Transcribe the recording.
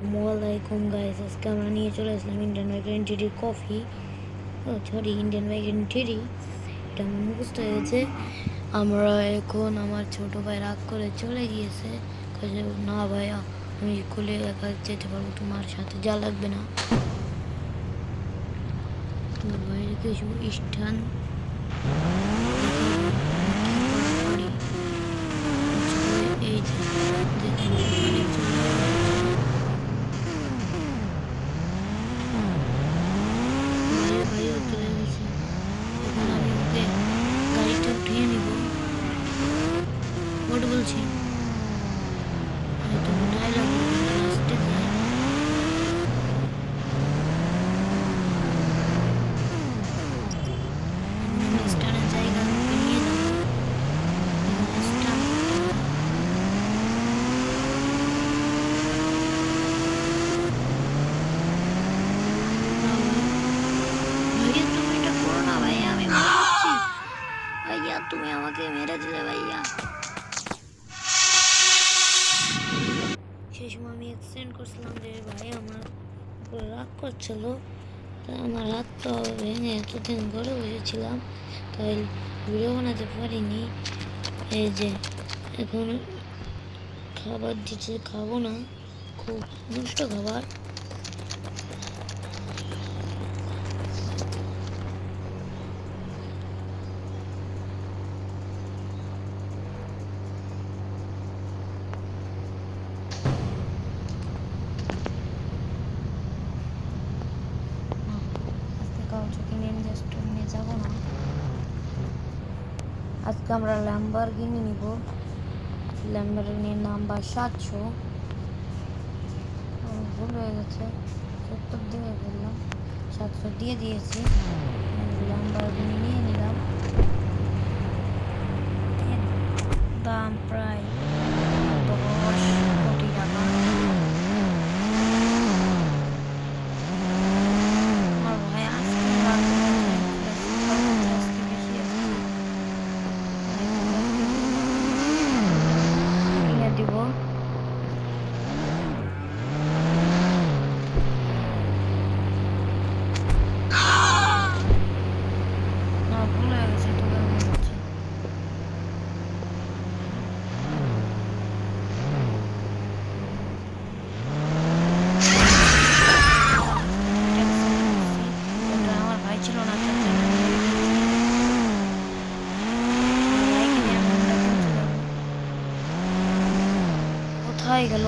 আসসালামাইকুম গাইস, আজকে আমরা নিয়ে চলে আসলাম ইন্ডিয়ান ওয়াগন টিডি কফি। সরি, ইন্ডিয়ান ওয়াগন টিডি। এটা আমার মুখস্থ হয়ে গেছে। আমরা এখন আমার ছোট ভাই রাগ করে চলে গিয়েছে, না ভাইয়া আমি কোলে একা যেতে পারবো, তোমার সাথে যা লাগবে না। তোমার ভাইয়ের কিছু স্থান এই যে ভাইও চলে গেছে। এখন আমি ওকে গাড়িটা উঠিয়ে নিব। ওটা বলছি হয়তো ডায়লগ লাস্টে যায়। স্টানের জায়গা ওকে নিয়ে যাবো। স্টান ভাইয়া তুমি এটা করো না ভাইয়া, আমি মরে যাচ্ছি ভাইয়া, তুমি আমাকে মেরে দিলে ভাইয়া। সেই সময় আমি এক্সিডেন্ট করছিলাম যে ভাই আমার উপরে রাগ করছিল, তাই আমার হাতটা ভেঙে এতদিন ঘরে বসেছিলাম, তাই ভিডিও বানাতে পারিনি। এই যে এখন খাবার দিচ্ছে, খাবো না, খুব নষ্ট খাবার। নিয়ে যাবো না, আজকে আমরা ল্যাম্বরগিনি নিব। ল্যাম্বরগিনির নাম্বার 700। ভুল হয়ে গেছে, 70 দিয়ে ফেললাম, 700 দিয়ে দিয়েছি। ল্যাম্বরগিনি নিয়ে নিলাম। দাম প্রায় 10 কোটি টাকা। আমার ভাই আজকে কিনে দিব। না, ভুল হয়ে গেছে, তোকে আমি বলছি। আমার ভাই ছিল না, কোথায় গেল?